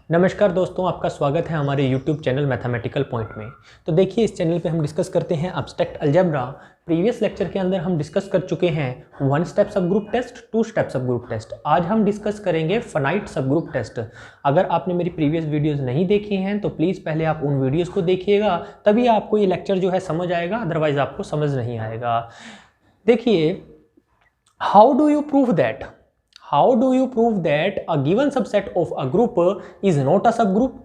नमस्कार दोस्तों, आपका स्वागत है हमारे YouTube चैनल मैथमेटिकल पॉइंट में। तो देखिए, इस चैनल पे हम डिस्कस करते हैं एब्स्ट्रैक्ट अलजेब्रा। प्रीवियस लेक्चर के अंदर हम डिस्कस कर चुके हैं 1 step sub group test, 2 step sub group test. आज हम डिस्कस करेंगे फाइनाइट सब ग्रुप टेस्ट। अगर आपने मेरी प्रीवियस वीडियोज़ नहीं देखी हैं तो प्लीज़ पहले आप उन वीडियोज़ को देखिएगा, तभी आपको ये लेक्चर जो है समझ आएगा, अदरवाइज़ आपको समझ नहीं आएगा। देखिए, how do you prove that a given subset of a group is not a subgroup?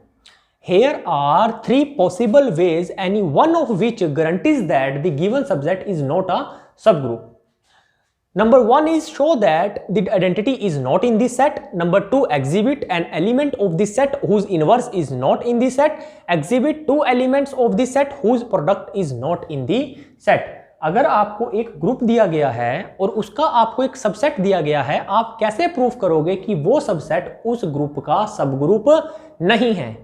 Here are 3 possible ways, any one of which guarantees that the given subset is not a subgroup. Number 1 is show that the identity is not in this set. Number 2, exhibit an element of this set whose inverse is not in this set. Exhibit 2 elements of this set whose product is not in the set. अगर आपको एक group दिया गया है और उसका आपको एक सबसेट दिया गया है, आप कैसे प्रूफ करोगे कि वो सबसेट उस ग्रुप का सबग्रुप नहीं है?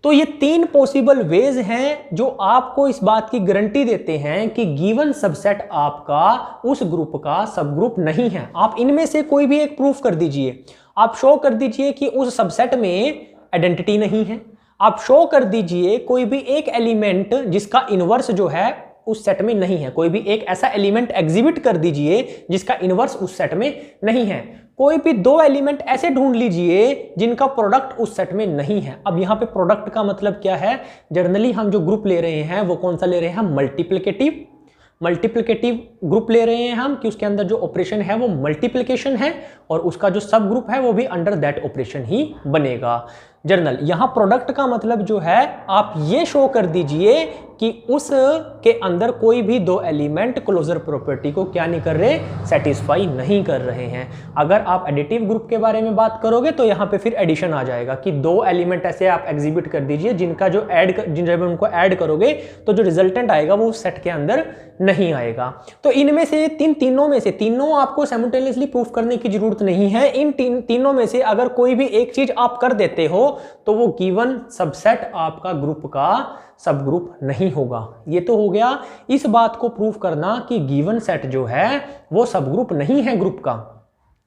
तो ये 3 पॉसिबल वेज हैं जो आपको इस बात की गारंटी देते हैं कि गिवन सबसेट आपका उस ग्रुप का सबग्रुप नहीं है। आप इनमें से कोई भी एक प्रूफ कर दीजिए। आप शो कर दीजिए कि उस सबसेट में आइडेंटिटी नहीं है। आप शो कर दीजिए कोई भी एक एलिमेंट जिसका इनवर्स जो है उस सेट में नहीं है। कोई भी एक ऐसा एलिमेंट एग्जिबिट कर दीजिए जिसका इनवर्स उस सेट में नहीं है। कोई भी 2 एलिमेंट ऐसे ढूंढ लीजिए जिनका प्रोडक्ट उस सेट में नहीं है। अब यहां पे प्रोडक्ट का मतलब क्या है? जनरली हम जो ग्रुप ले रहे हैं वो कौन सा ले रहे हैं? मल्टीप्लिकेटिव ग्रुप ले रहे हैं हम, कि उसके अंदर जो ऑपरेशन है वो मल्टीप्लिकेशन है और उसका जो सब ग्रुप है वो भी अंडर दैट ऑपरेशन ही बनेगा। जर्नल यहां प्रोडक्ट का मतलब जो है, आप ये शो कर दीजिए कि उस के अंदर कोई भी 2 एलिमेंट क्लोजर प्रॉपर्टी को क्या नहीं कर रहे? सेटिस्फाई नहीं कर रहे हैं। अगर आप एडिटिव ग्रुप के बारे में बात करोगे तो यहां पे फिर एडिशन आ जाएगा कि 2 एलिमेंट ऐसे आप एग्जिबिट कर दीजिए जिनका जो जब उनको ऐड करोगे तो जो रिजल्टेंट आएगा वो सेट के अंदर नहीं आएगा। तो इनमें से तीनों में से तीनों आपको साइमल्टेनियसली प्रूफ करने की जरूरत नहीं है। इन तीनों में से अगर कोई भी एक चीज आप कर देते हो तो वो गिवन सबसेट आपका ग्रुप का सब ग्रुप नहीं होगा। ये तो हो गया इस बात को प्रूफ करना कि गिवन सेट जो है वो सब ग्रुप नहीं है ग्रुप का।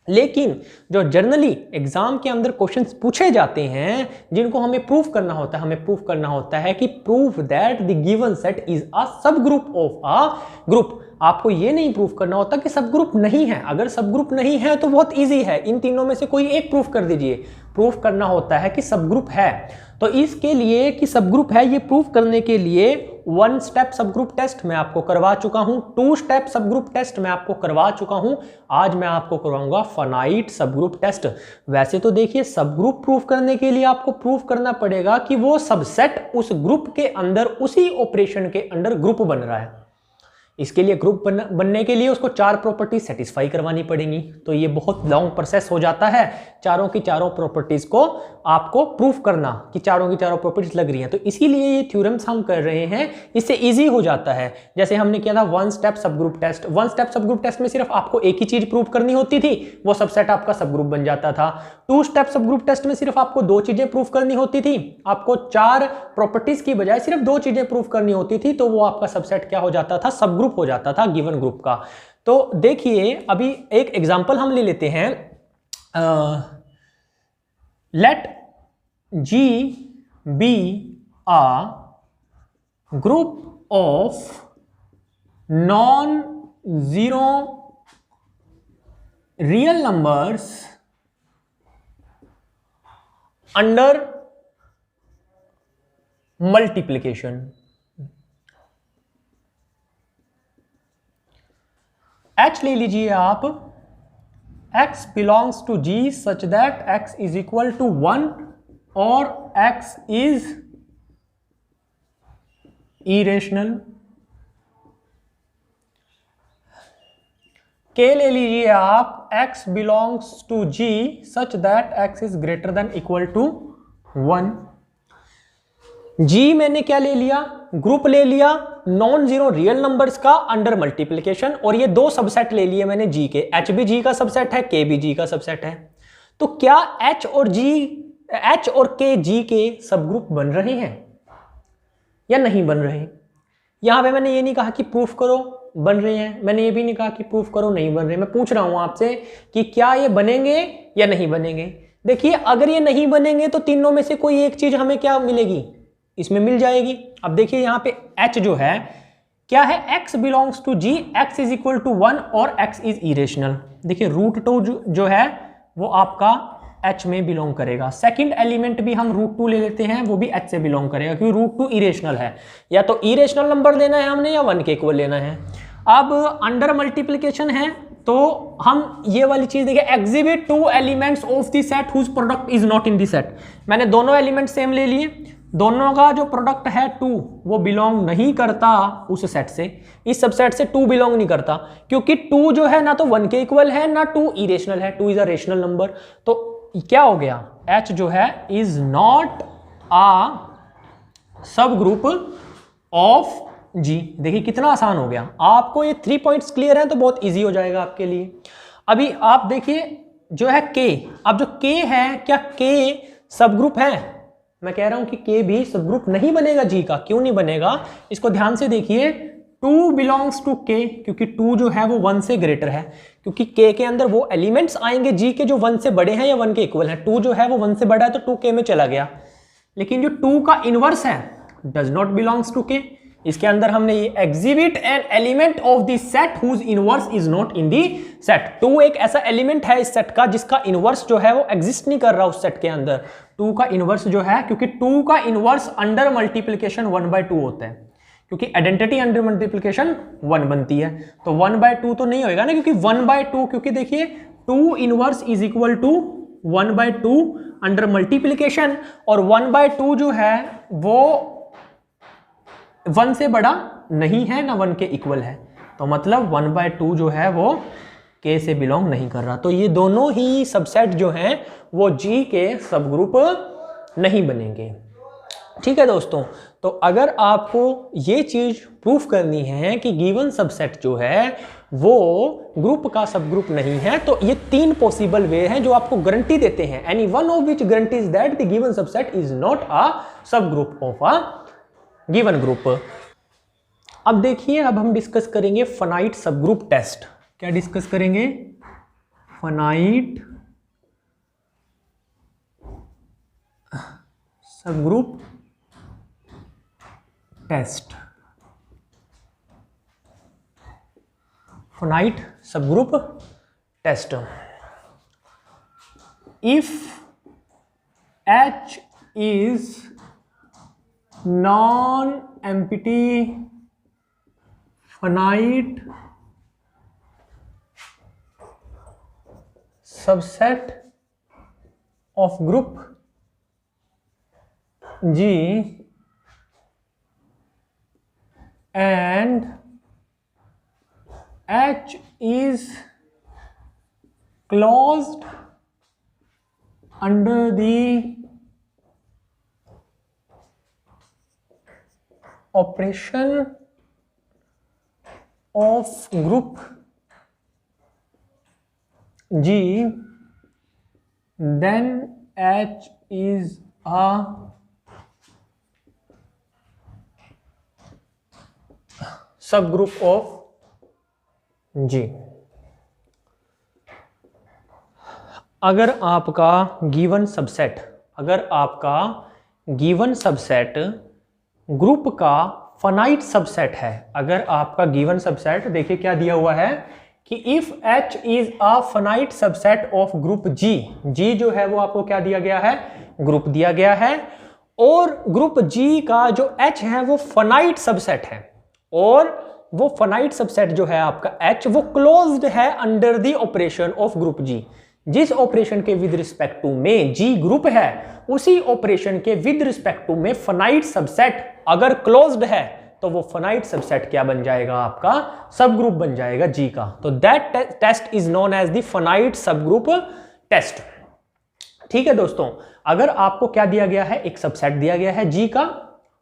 लेकिन जो जनरली एग्जाम के अंदर क्वेश्चंस पूछे जाते हैं जिनको हमें प्रूफ करना होता है कि proof that the given set is a sub group of a group. आपको ये नहीं प्रूफ करना होता कि सब ग्रुप नहीं है। अगर सब ग्रुप नहीं है तो बहुत इजी है, इन तीनों में से कोई एक प्रूफ कर दीजिए। प्रूफ करना होता है कि सब ग्रुप है। तो इसके लिए कि सब ग्रुप है, ये प्रूफ करने के लिए 1 स्टेप सब ग्रुप टेस्ट मैं आपको करवा चुका हूं, 2 स्टेप सब ग्रुप टेस्ट मैं आपको करवा चुका हूं। आज मैं आपको करवाऊंगा फाइनाइट सब ग्रुप टेस्ट। वैसे तो देखिए, सब ग्रुप प्रूफ करने के लिए आपको प्रूफ करना पड़ेगा कि वो सबसेट उस ग्रुप के अंदर उसी ऑपरेशन के अंडर ग्रुप बन रहा है। इसके लिए ग्रुप बनने के लिए उसको 4 प्रॉपर्टी सेटिस्फाई करवानी पड़ेंगी। तो ये बहुत लॉन्ग प्रोसेस हो जाता है चारों की चारों प्रॉपर्टीज को आपको प्रूफ करना कि चारों की चारों प्रॉपर्टीज लग रही हैं। तो इसीलिए ये थ्योरम्स हम कर रहे हैं, इससे इजी हो जाता है। जैसे हमने किया था 1 step sub group test. 1 step sub group test में सिर्फ आपको एक ही चीज प्रूफ करनी होती थी, वो सबसेट आपका सब ग्रुप बन जाता था। 2 स्टेप सब ग्रुप टेस्ट में सिर्फ आपको 2 चीजें प्रूफ करनी होती थी, आपको 4 प्रॉपर्टीज की बजाय सिर्फ 2 चीजें प्रूफ करनी होती थी, तो वो आपका सबसेट क्या हो जाता था? सब ग्रुप हो जाता था गिवन ग्रुप का। तो देखिए, अभी एक एग्जांपल हम ले लेते हैं। Let G be a group of non-zero real numbers under multiplication। H ले लीजिए आप। X belongs to G such that X is equal to 1 और X is irrational। K ले लीजिए आप। X belongs to G such that X is greater than equal to 1। G मैंने क्या ले लिया? ग्रुप ले लिया नॉन जीरो रियल नंबर्स का अंडर मल्टीप्लिकेशन, और ये 2 सबसेट ले लिए मैंने G के। H भी G का सबसेट है, K भी G का सबसेट है। तो क्या H और K G के सब ग्रुप बन रहे हैं या नहीं बन रहे? यहां पे मैंने ये नहीं कहा कि प्रूफ करो बन रहे हैं, मैंने ये भी नहीं कहा कि प्रूफ करो नहीं बन रहे। मैं पूछ रहा हूं आपसे कि क्या ये बनेंगे या नहीं बनेंगे। देखिए अगर ये नहीं बनेंगे तो तीनों में से कोई एक चीज हमें क्या मिलेगी, इसमें मिल जाएगी। अब देखिए यहाँ पे h जो है क्या है, x belongs to g, x is equal to 1 और x इज इरेशनल। देखिए √2 जो है वो आपका h में बिलोंग करेगा। सेकंड एलिमेंट भी हम √2 ले लेते हैं, वो भी h से बिलोंग करेगा क्योंकि √2 इरेशनल है। या तो इरेशनल नंबर लेना है हमने या 1 के इक्वल लेना है। अब अंडर मल्टीप्लिकेशन है तो हम ये वाली चीज देखिए, exhibit 2 elements of the set whose product is not in the set. मैंने दोनों एलिमेंट सेम ले लिए, दोनों का जो प्रोडक्ट है 2 वो बिलोंग नहीं करता उस सेट से, इस सबसेट से 2 बिलोंग नहीं करता क्योंकि 2 जो है ना तो 1 के इक्वल है ना 2 इरेशनल है, 2 इज अ रेशनल नंबर। तो क्या हो गया, h जो है is not a sub group of g। देखिए कितना आसान हो गया, आपको ये 3 पॉइंट्स क्लियर हैं तो बहुत इजी हो जाएगा आपके लिए। अभी आप देखिए जो है k, अब जो k है क्या k सब ग्रुप है? मैं कह रहा हूं कि k भी सब ग्रुप नहीं बनेगा g का। क्यों नहीं बनेगा, इसको ध्यान से देखिए। 2 बिलोंग्स टू k क्योंकि 2 जो है वो 1 से ग्रेटर है, क्योंकि k के अंदर वो एलिमेंट्स आएंगे g के जो 1 से बड़े हैं या 1 के इक्वल है। 2 जो है वो 1 से बड़ा है तो 2 k में चला गया। लेकिन जो 2 का इनवर्स है does not belongs to k, इसके अंदर हमने ये exhibit an element of the set whose inverse is not in the set. 2 एक ऐसा एलिमेंट है इस सेट का जिसका इनवर्स जो है वो एग्जिस्ट नहीं कर रहा उस सेट के अंदर। 2 का इनवर्स जो है, क्योंकि 2 का इनवर्स अंडर मल्टीप्लिकेशन 1/2 होता है, क्योंकि आइडेंटिटी अंडर मल्टीप्लिकेशन 1 बनती है, तो 1/2 तो नहीं होएगा ना, क्योंकि 1/2, क्योंकि देखिए 2 inverse is equal to 1/2 under multiplication, और 1/2 जो है वो 1 से बड़ा नहीं है ना 1 के इक्वल है, तो मतलब 1/2 जो है वो k से बिलोंग नहीं कर रहा। तो ये दोनों ही सबसेट जो हैं वो g के सब ग्रुप नहीं बनेंगे। ठीक है दोस्तों, तो अगर आपको ये चीज प्रूफ करनी है कि गिवन सबसेट जो है वो ग्रुप का सब ग्रुप नहीं है, तो ये 3 पॉसिबल वे हैं जो आपको गारंटी देते हैं। Any one of which guarantees that the given subset is not a sub group of a given group. अब देखिए, अब हम डिस्कस करेंगे फाइनाइट सब ग्रुप टेस्ट। क्या डिस्कस करेंगे? Finite sub group test. Finite sub group test. If H is non-empty finite subset of group G and H is closed under the operation of group G, then H is a subgroup of G। अगर आपका given subset group का finite subset है, अगर आपका given subset देखिए क्या दिया हुआ है कि if H is a finite subset of group G, G जो है वो आपको क्या दिया गया है? ग्रुप दिया गया है, और ग्रुप G का जो H है वो फाइनाइट सबसेट है, और वो फाइनाइट सबसेट जो है आपका H वो क्लोज्ड है under the operation of group G। जिस ऑपरेशन के विद रिस्पेक्ट टू में G ग्रुप है, उसी ऑपरेशन के विद रिस्पेक्ट टू में फाइनाइट सबसेट अगर क्लोज्ड है तो वो फाइनाइट सबसेट क्या बन जाएगा? आपका सब ग्रुप बन जाएगा G का। तो that test is known as the finite sub group test. ठीक है दोस्तों, अगर आपको क्या दिया गया है? एक सबसेट दिया गया है G का,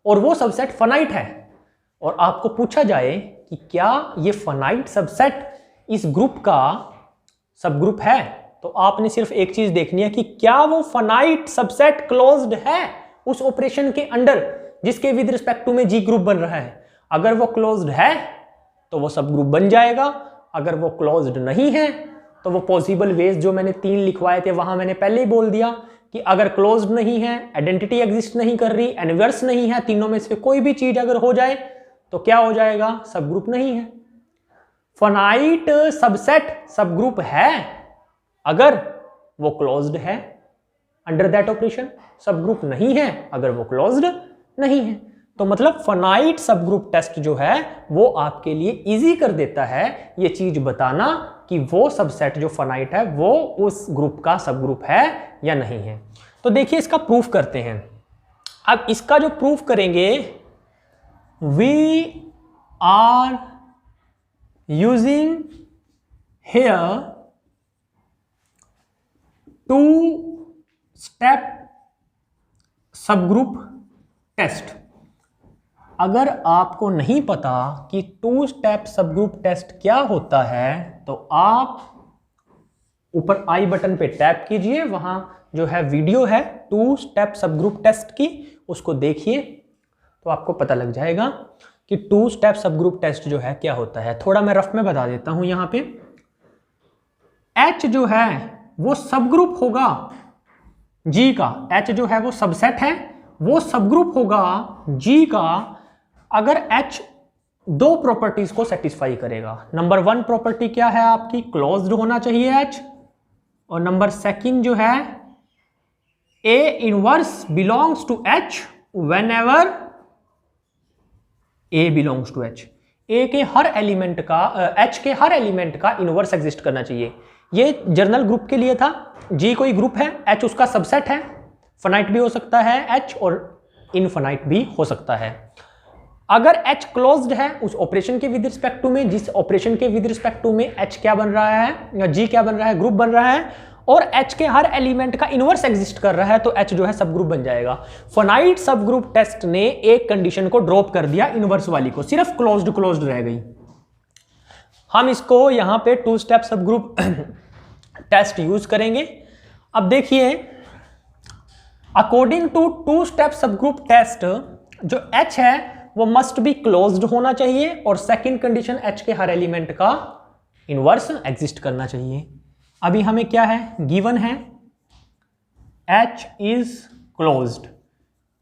और वो सबसेट फाइनाइट है, और आपको पूछा जाए कि क्या ये फाइनाइट सबसेट इस ग्रुप का सब ग्रुप है, तो आपने सिर्फ एक चीज देखनी है कि क्या वो फाइनाइट सबसेट क्लोज्ड है उस ऑपरेशन के अंडर जिसके विद रिस्पेक्ट टू में G ग्रुप बन रहा है। अगर वो क्लोज्ड है तो वो सब ग्रुप बन जाएगा, अगर वो क्लोज्ड नहीं है तो वो पॉसिबल वेज जो मैंने 3 लिखवाए थे वहां मैंने पहले ही बोल दिया कि अगर क्लोज्ड नहीं है, आइडेंटिटी एग्जिस्ट नहीं कर रही, इनवर्स नहीं है, तीनों में से कोई भी चीज अगर हो जाए तो क्या हो जाएगा, सब ग्रुप नहीं है। फाइनाइट सबसेट सब ग्रुप है अगर वो क्लोज्ड है अंडर दैट ऑपरेशन, सब ग्रुप नहीं है अगर वो क्लोज्ड नहीं है। तो मतलब फाइनाइट सब ग्रुप टेस्ट जो है वो आपके लिए इजी कर देता है ये चीज बताना कि वो सबसेट जो फाइनाइट है वो उस ग्रुप का सब ग्रुप है या नहीं है। तो देखिए इसका प्रूफ करते हैं। अब इसका जो प्रूफ करेंगे, we are using here 2 step sub group test. अगर आपको नहीं पता कि 2 स्टेप सब ग्रुप टेस्ट क्या होता है तो आप ऊपर आई बटन पे टैप कीजिए, वहां जो है वीडियो है 2 स्टेप सब ग्रुप टेस्ट की, उसको देखिए तो आपको पता लग जाएगा कि 2 स्टेप सब ग्रुप टेस्ट जो है क्या होता है। थोड़ा मैं रफ में बता देता हूं। यहां पे H जो है वो सब ग्रुप होगा G का, H जो है वो सबसेट है, वो सब ग्रुप होगा G का अगर H 2 प्रॉपर्टीज को सेटिस्फाई करेगा। नंबर 1 प्रॉपर्टी क्या है आपकी, क्लोज्ड होना चाहिए H, और नंबर 2 जो है A inverse belongs to H whenever A belongs to H। A के हर एलिमेंट का H के हर एलिमेंट का इनवर्स एग्जिस्ट करना चाहिए। ये जर्नल ग्रुप के लिए था। G कोई ग्रुप है, H उसका सबसेट है, फाइनाइट भी हो सकता है H और इनफाइनाइट भी हो सकता है। अगर H क्लोज्ड है उस ऑपरेशन के विद रिस्पेक्ट टू में, जिस ऑपरेशन के विद रिस्पेक्ट टू में H क्या बन रहा है या G क्या बन रहा है, ग्रुप बन रहा है, और H के हर एलिमेंट का इनवर्स एग्जिस्ट कर रहा है तो H जो है सब ग्रुप बन जाएगा। फाइनाइट सब ग्रुप टेस्ट ने एक कंडीशन को ड्रॉप कर दिया, इनवर्स वाली को, सिर्फ क्लोज्ड रह गई। हम इसको यहां पे 2 step sub group test use करेंगे। अब देखिए, according to 2 step sub group test जो H है वो मस्ट बी क्लोज्ड होना चाहिए और सेकंड कंडीशन H के हर एलिमेंट का इनवर्स एग्जिस्ट करना चाहिए। अभी हमें क्या है, गिवन है H is closed.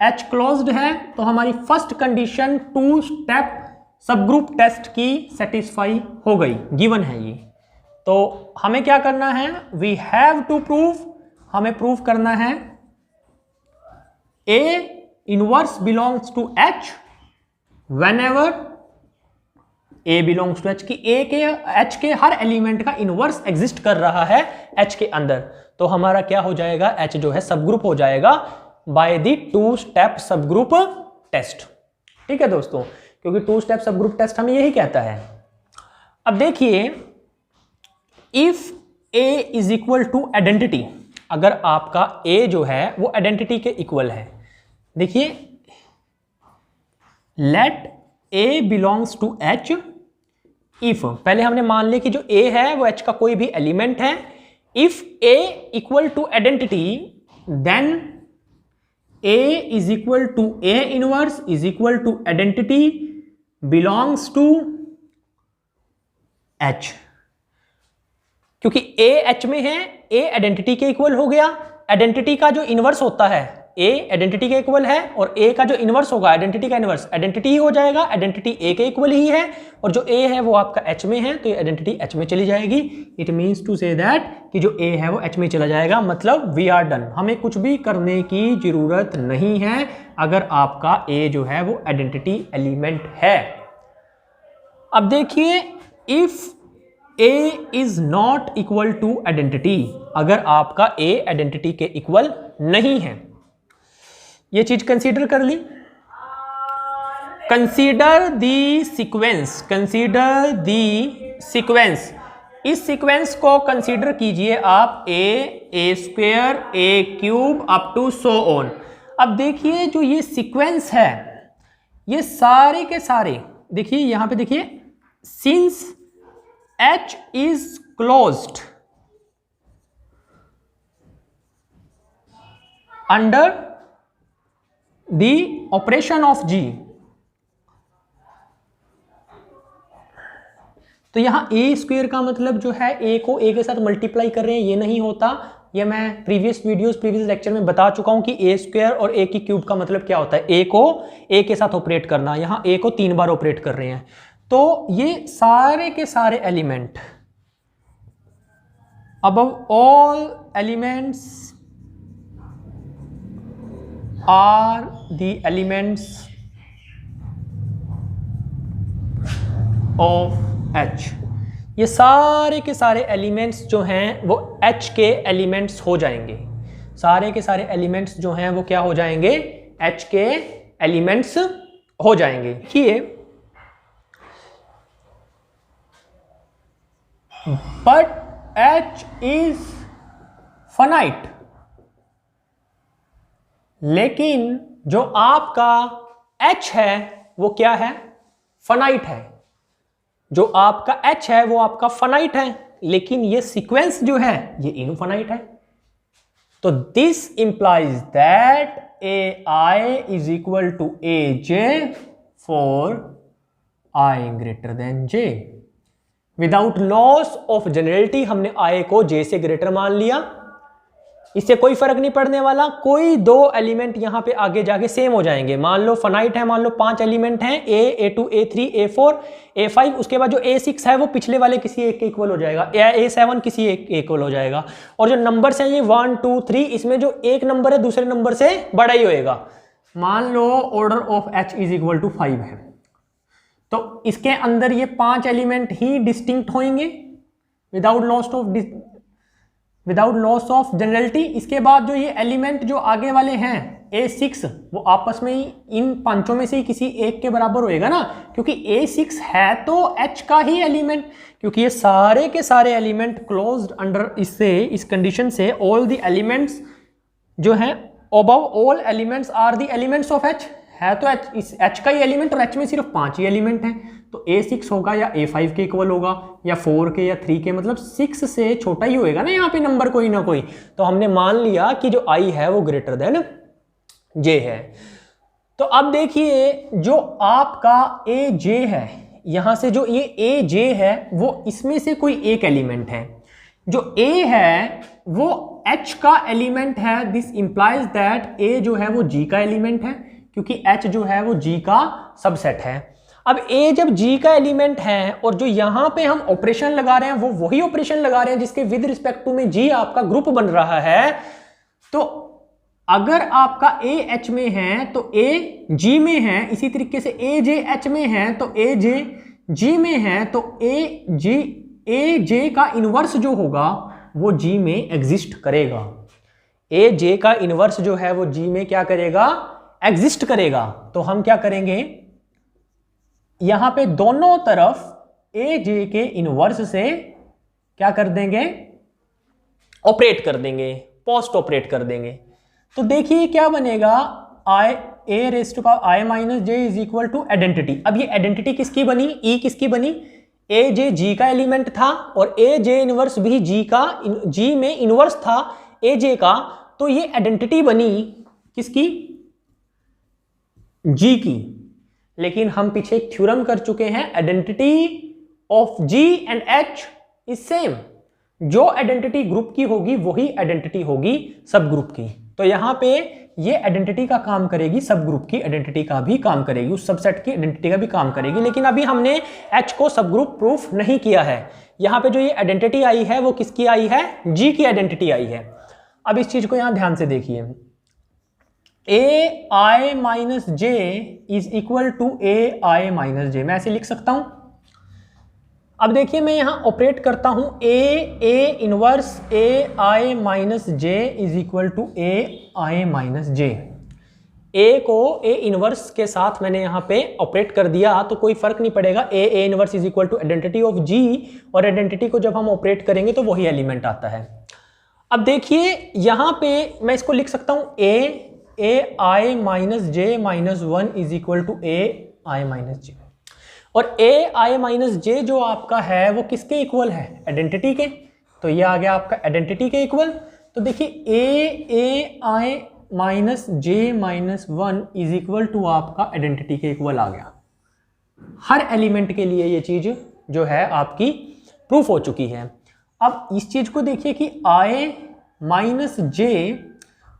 H closed है तो हमारी first condition 2 step sub group test की सेटिस्फाई हो गई, गिवन है ये। तो हमें क्या करना है, वी हैव टू प्रूव, हमें प्रूव करना है A inverse belongs to H whenever A belongs to H, की A के H के हर एलिमेंट का इनवर्स एग्जिस्ट कर रहा है H के अंदर। तो हमारा क्या हो जाएगा, H जो है सब ग्रुप हो जाएगा by the 2 step sub group test. ठीक है दोस्तों, क्योंकि 2 स्टेप सब ग्रुप टेस्ट हमें यही कहता है। अब देखिए, if A is equal to identity, अगर आपका A जो है वो आइडेंटिटी के इक्वल है, देखिए let A belongs to H if, पहले हमने मान लिया कि जो A है वो H का कोई भी एलिमेंट है। If A equal to identity then A is equal to A inverse is equal to identity belongs to H। क्योंकि A H में है, A आइडेंटिटी के इक्वल हो गया। आइडेंटिटी का जो इनवर्स होता है A आइडेंटिटी के इक्वल है, और A का जो इनवर्स होगा आइडेंटिटी का इनवर्स आइडेंटिटी ही हो जाएगा। आइडेंटिटी A के इक्वल ही है, और जो A है वो आपका H में है तो ये आइडेंटिटी H में चली जाएगी। It means to say that कि जो A है वो H में चला जाएगा, मतलब वी आर डन। हमें कुछ भी करने की जरूरत नहीं है अगर आपका A जो है वो आइडेंटिटी एलिमेंट है। अब देखिए, if A is not equal to identity, अगर आपका A आइडेंटिटी के इक्वल नहीं है, ये चीज कंसीडर कर ली। Consider the sequence, consider the sequence, इस सीक्वेंस को कंसीडर कीजिए आप A square A cube up to so on. अब देखिए जो ये सीक्वेंस है ये सारे के सारे, देखिए यहां पे देखिए, since H is closed under the operation of G, तो यहाँ ए स्क्वायर का मतलब जो है ए को ए के साथ मल्टीप्लाई कर रहे हैं, ये नहीं होता। ये मैं प्रीवियस लेक्चर में बता चुका हूं कि ए स्क्वायर और ए की क्यूब का मतलब क्या होता है, ए को ए के साथ ऑपरेट करना। यहाँ ए को 3 बार ऑपरेट कर रहे हैं। तो ये सारे के सारे element, above all elements are the elements of H। ये सारे के सारे एलिमेंट्स जो हैं वो H के एलिमेंट्स हो जाएंगे। सारे के सारे एलिमेंट्स जो हैं वो क्या हो जाएंगे, H के एलिमेंट्स हो जाएंगे। देखिए, बट H इज फाइनाइट, लेकिन जो आपका H है वो क्या है, फाइनाइट है। जो आपका H है वो आपका फाइनाइट है, लेकिन ये सीक्वेंस जो है ये इनफाइनाइट है। तो this implies that AI is equal to AJ for I greater than J। Without loss of generality हमने I को J से ग्रेटर मान लिया। इससे कोई फर्क नहीं पड़ने वाला, कोई 2 एलिमेंट यहां पे आगे जाके सेम हो जाएंगे। मान लो फाइनाइट है, मान लो 5 एलिमेंट हैं, A2 A3 A4 A5, उसके बाद जो A6 है वो पिछले वाले किसी एक के इक्वल हो जाएगा, A7 किसी एक के इक्वल हो जाएगा। और जो नंबर्स हैं ये 1 2 3, इसमें जो एक नंबर है दूसरे नंबर से बड़ा ही होएगा। मान लो order of H is equal to 5 है, तो इसके अंदर ये 5 एलिमेंट ही डिस्टिंक्ट होंगे विदाउट लॉस ऑफ जनरलिटी। इसके बाद जो ये एलिमेंट जो आगे वाले हैं A6, वो आपस में ही इन पांचों में से ही किसी एक के बराबर होएगा ना, क्योंकि A6 है तो H का ही एलिमेंट, क्योंकि ये सारे के सारे एलिमेंट क्लोज्ड अंडर इस कंडीशन से ऑल द एलिमेंट्स जो हैं above all elements are the elements of H है। तो H का ही एलिमेंट, और H में सिर्फ 5 ही एलिमेंट हैं, तो A6 होगा या A5 के इक्वल होगा या 4 के या 3 के, मतलब 6 से छोटा ही होएगा ना यहाँ पे नंबर कोई ना कोई। तो हमने मान लिया कि जो I है वो ग्रेटर देन J है। तो अब देखिए, जो आपका AJ है, यहां से जो ये AJ है वो इसमें से कोई एक एलिमेंट है। जो A है वो H का एलिमेंट है। दिस इंप्लाइज दैट A जो है वो G का एलिमेंट है, क्योंकि H जो है वो G का सबसेट है। अब A जब G का एलिमेंट है और जो यहां पे हम ऑपरेशन लगा रहे हैं वो वही ऑपरेशन लगा रहे हैं जिसके विद रिस्पेक्ट टू में G आपका ग्रुप बन रहा है। तो अगर आपका A H में है तो A G में है, इसी तरीके से A J H में है तो A J G में है, तो A J का इनवर्स जो होगा वो G में एग्जिस्ट करेगा। A J का इनवर्स जो है वो G में क्या करेगा, एग्जिस्ट करेगा। तो हम क्या करेंगे, यहां पे दोनों तरफ A J के इनवर्स से क्या कर देंगे, ऑपरेट कर देंगे, पोस्ट ऑपरेट कर देंगे। तो देखिए क्या बनेगा, A raise to power I minus J is equal to identity. अब ये आइडेंटिटी किसकी बनी, E किसकी बनी, A J G का एलिमेंट था और A J इनवर्स भी G में इनवर्स था A J का, तो ये आइडेंटिटी बनी किसकी, G की। लेकिन हम पीछे एक थ्योरम कर चुके हैं, identity of G and H is same. जो आइडेंटिटी ग्रुप की होगी वही आइडेंटिटी होगी सब ग्रुप की। तो यहां पे ये आइडेंटिटी का काम करेगी, सब ग्रुप की आइडेंटिटी का भी काम करेगी, उस सबसेट की आइडेंटिटी का भी काम करेगी। लेकिन अभी हमने H को सब ग्रुप प्रूफ नहीं किया है। यहां पे जो ये आइडेंटिटी आई है वो किसकी आई है, G की आइडेंटिटी आई है। अब इस चीज को यहां ध्यान से देखिए, AI minus J is equal to AI minus J, मैं ऐसे लिख सकता हूं। अब देखिए मैं यहां ऑपरेट करता हूं A inverse AI minus J is equal to AI minus J। A को A इनवर्स के साथ मैंने यहां पे ऑपरेट कर दिया तो कोई फर्क नहीं पड़ेगा। A inverse is equal to identity of G, और आइडेंटिटी को जब हम ऑपरेट करेंगे तो वही एलिमेंट आता है। अब देखिए यहां पे मैं इसको लिख सकता हूं AI minus J minus 1 is equal to AI minus J, और AI माइनस J जो आपका है वो किसके इक्वल है, आइडेंटिटी के। तो ये आ गया आपका आइडेंटिटी के इक्वल। तो देखिए AI minus J minus 1 is equal to आपका आइडेंटिटी के इक्वल आ गया। हर एलिमेंट के लिए ये चीज जो है आपकी प्रूफ हो चुकी है। अब इस चीज को देखिए कि i माइनस जे,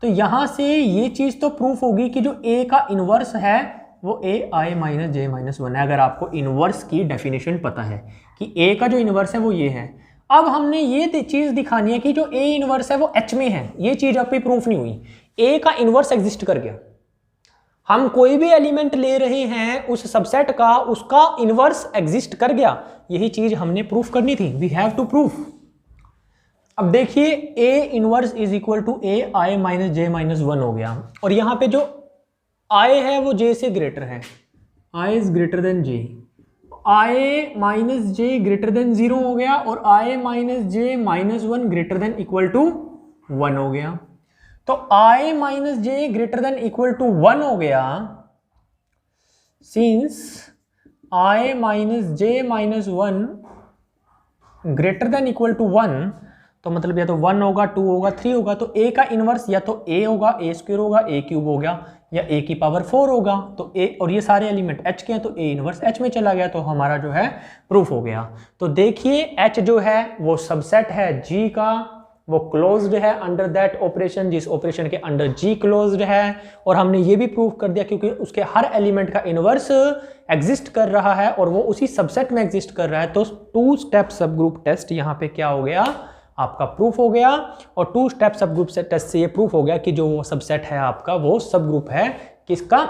तो यहां से ये चीज तो प्रूफ होगी कि जो a का इनवर्स है वो ai minus J minus one है, अगर आपको इनवर्स की डेफिनेशन पता है कि a का जो इनवर्स है वो ये है। अब हमने ये चीज दिखानी है कि जो a इनवर्स है वो h में है, ये चीज अब भी प्रूफ नहीं हुई। a का इनवर्स एग्जिस्ट कर गया, हम कोई भी एलिमेंट ले रहे हैं उस सबसेट का, उसका इनवर्स एग्जिस्ट कर गया, यही चीज हमने प्रूफ करनी थी। We have to proof. अब देखिए a inverse is equal to a i minus J minus one हो गया, और यहां पे जो i है वो j से ग्रेटर है, i is greater than j, i minus J greater than 0 हो गया, और i minus J minus one greater than equal to 1 हो गया। तो i minus J greater than equal to 1 हो गया, since i minus J minus one greater than equal to 1, तो मतलब या तो 1 होगा, 2 होगा, 3 होगा, तो a का इनवर्स या तो a होगा, a स्क्वायर होगा, a क्यूब हो गया, या a की पावर 4 होगा। तो a, और ये सारे एलिमेंट h के हैं तो a इनवर्स h में चला गया, तो हमारा जो है प्रूफ हो गया। तो देखिए h जो है वो सबसेट है g का, वो क्लोज्ड है अंडर दैट ऑपरेशन, जिस ऑपरेशन के अंडर g क्लोज्ड है, और हमने ये भी प्रूफ कर दिया क्योंकि उसके हर एलिमेंट का इनवर्स एग्जिस्ट कर रहा है और वो उसी सबसेट में एग्जिस्ट कर रहा है। तो 2 स्टेप सब ग्रुप टेस्ट यहाँ पे क्या हो गया, आपका प्रूफ हो गया। और 2 स्टेप सब ग्रुप टेस्ट से ये प्रूफ हो गया कि जो वो सबसेट है आपका वो सब ग्रुप है किसका,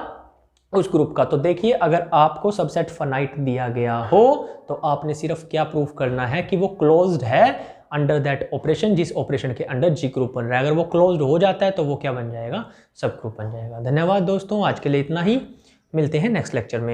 उस ग्रुप का। तो देखिए अगर आपको सबसेट फाइनाइट दिया गया हो तो आपने सिर्फ क्या प्रूफ करना है कि वो क्लोज्ड है अंडर दैट ऑपरेशन, जिस ऑपरेशन के अंडर जी ग्रुप बन रहा है। अगर वो क्लोज्ड हो जाता है तो वो क्या बन जाएगा, सब ग्रुप बन जाएगा। धन्यवाद दोस्तों, आज के लिए इतना ही, मिलते हैं नेक्स्ट लेक्चर में।